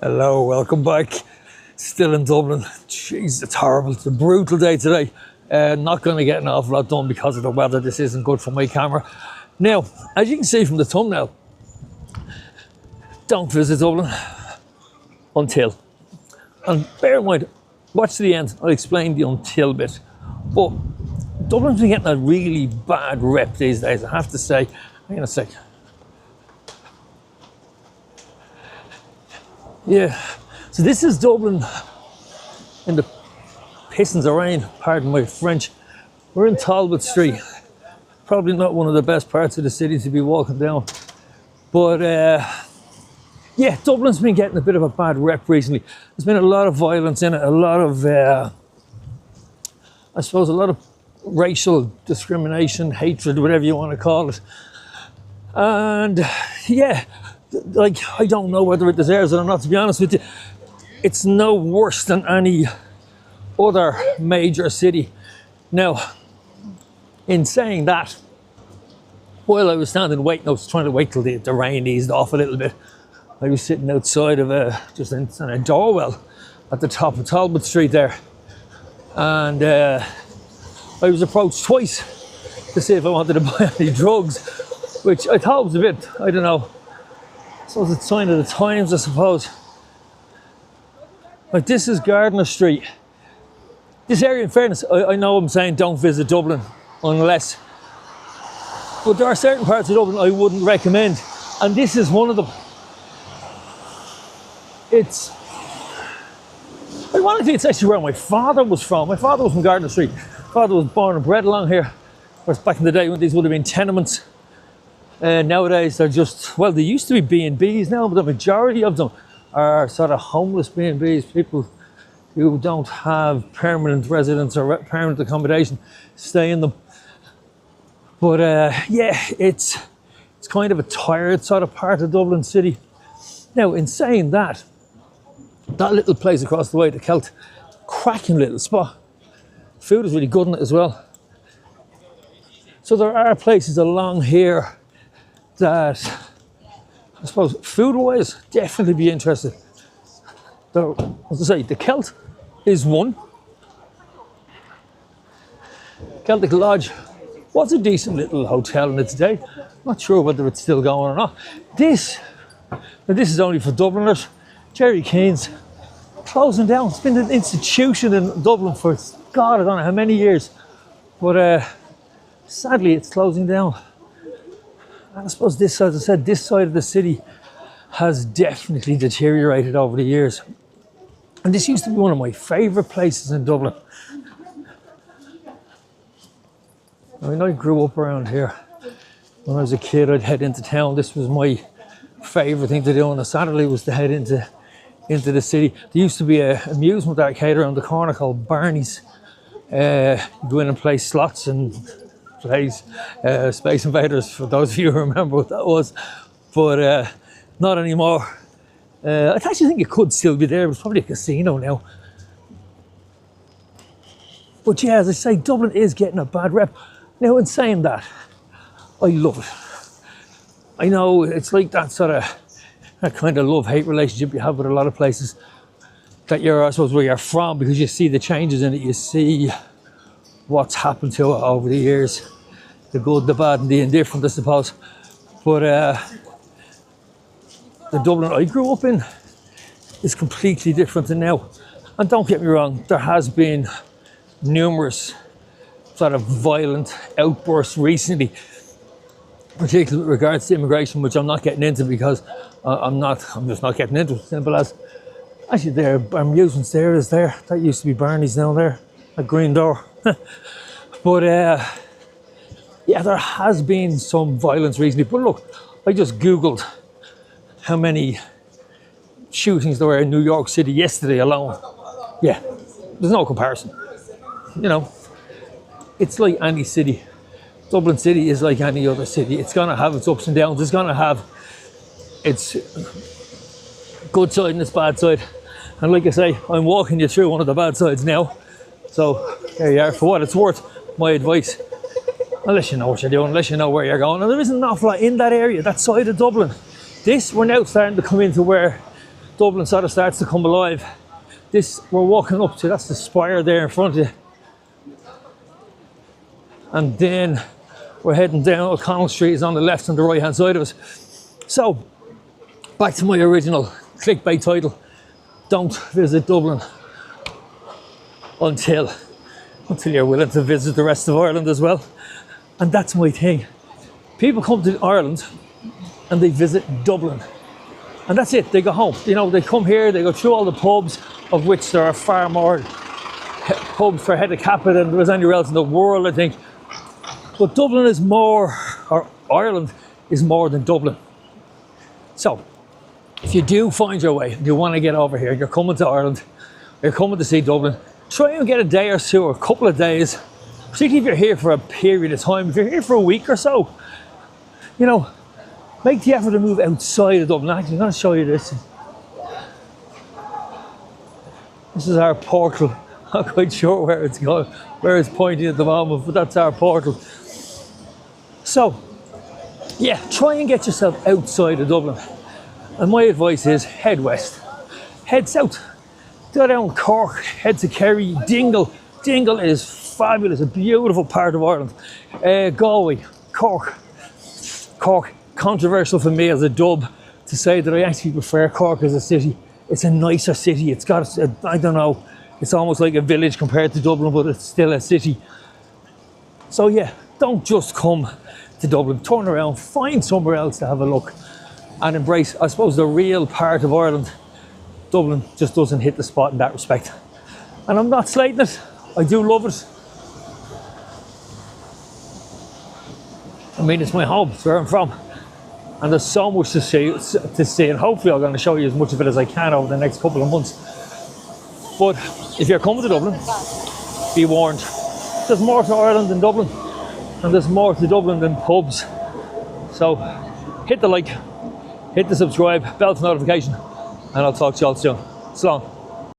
Hello, welcome back. Still in Dublin. Jeez, it's horrible. It's a brutal day today. Not going to get an awful lot done because of the weather. This isn't good for my camera. Now, as you can see from the thumbnail, don't visit Dublin until. And bear in mind, watch to the end. I'll explain the until bit. But Dublin's been getting a really bad rep these days, I have to say. Hang on a sec. Yeah, so this is Dublin in the pissings of rain, pardon my French. We're in Talbot Street. Probably not one of the best parts of the city to be walking down. But yeah, Dublin's been getting a bit of a bad rep recently. There's been a lot of violence in it, a lot of, I suppose, a lot of racial discrimination, hatred, whatever you want to call it. And yeah, like, I don't know whether it deserves it or not, to be honest with you. It's no worse than any other major city. Now, in saying that, while I was standing waiting, I was trying to wait till the rain eased off a little bit. I was sitting outside of just in a doorwell at the top of Talbot Street there. And I was approached twice to see if I wanted to buy any drugs, which I thought was a bit, I don't know, so it's a sign of the times, I suppose. Like, this is Gardiner Street. This area, in fairness, I know I'm saying don't visit Dublin unless, but there are certain parts of Dublin I wouldn't recommend, and this is one of them. It's, ironically, it's actually where my father was from. My father was from Gardiner Street. My father was born and bred along here. Whereas back in the day when these would have been tenements. Nowadays they're just, well, they used to be B&Bs now, but the majority of them are sort of homeless B&Bs, people who don't have permanent residence or permanent accommodation stay in them. But yeah, it's kind of a tired sort of part of Dublin City. Now, in saying that, that little place across the way, the Celt, cracking little spot. Food is really good in it as well. So there are places along here that, I suppose, food-wise, definitely be interested. There, as I say, the Celt is one. Celtic Lodge was a decent little hotel in its day. Not sure whether it's still going or not. This is only for Dubliners. Jerry Keen's closing down. It's been an institution in Dublin for, God, I don't know how many years. But sadly, it's closing down. I suppose this, as I said, this side of the city has definitely deteriorated over the years. And this used to be one of my favourite places in Dublin. I mean, I grew up around here. When I was a kid, I'd head into town. This was my favourite thing to do on a Saturday, was to head into the city. There used to be an amusement arcade around the corner called Barney's. You go in and play slots and plays Space Invaders, for those of you who remember what that was, but not anymore. I actually think it could still be there. It's probably a casino now. But yeah, as I say, Dublin is getting a bad rep. Now, in saying that, I love it. I know it's like that sort of, that kind of love-hate relationship you have with a lot of places that you're, I suppose, where you're from, because you see the changes in it, you see what's happened to it over the years. The good, the bad, and the indifferent, I suppose. But the Dublin I grew up in is completely different than now. And don't get me wrong, there has been numerous sort of violent outbursts recently, particularly with regards to immigration, which I'm not getting into because I'm just not getting into it. Simple as, actually, there are amusements there. That used to be Barney's now there, a green door. But yeah, there has been some violence recently. But look, I just Googled how many shootings there were in New York City yesterday alone. Yeah, there's no comparison. You know, it's like any city. Dublin City is like any other city. It's going to have its ups and downs. It's going to have its good side and its bad side. And like I say, I'm walking you through one of the bad sides now. So there you are. For what it's worth, my advice, unless you know what you're doing, unless you know where you're going. And there isn't an awful lot in that area, that side of Dublin. We're now starting to come into where Dublin sort of starts to come alive. This we're walking up to, that's the spire there in front of you. And then we're heading down O'Connell Street is on the left and the right hand side of us. So, back to my original clickbait title. Don't visit Dublin until you're willing to visit the rest of Ireland as well. And that's my thing. People come to Ireland and they visit Dublin. And that's it, they go home. You know, they come here, they go through all the pubs, of which there are far more pubs per head of capita than there is anywhere else in the world, I think. But Dublin is more, or Ireland is more than Dublin. So, if you do find your way, you want to get over here, you're coming to Ireland, you're coming to see Dublin, try and get a day or two, or a couple of days, particularly if you're here for a period of time. If you're here for a week or so, you know, make the effort to move outside of Dublin. Actually, I'm going to show you this. This is our portal. I'm not quite sure where it's going, where it's pointing at the moment, but that's our portal. So, yeah, try and get yourself outside of Dublin. And my advice is head west, head south, go down Cork, head to Kerry, Dingle. Dingle is fabulous, a beautiful part of Ireland. Galway, Cork. Cork, controversial for me as a dub to say that I actually prefer Cork as a city. It's a nicer city. It's got, I don't know, it's almost like a village compared to Dublin, but it's still a city. So yeah, don't just come to Dublin, turn around, find somewhere else to have a look and embrace, I suppose, the real part of Ireland. Dublin just doesn't hit the spot in that respect. And I'm not slating it, I do love it. I mean, it's my home, it's where I'm from. And there's so much to see, and hopefully I'm going to show you as much of it as I can over the next couple of months. But if you're coming to Dublin, be warned, there's more to Ireland than Dublin, and there's more to Dublin than pubs. So hit the like, hit the subscribe, bell for notification, and I'll talk to you all soon. So long.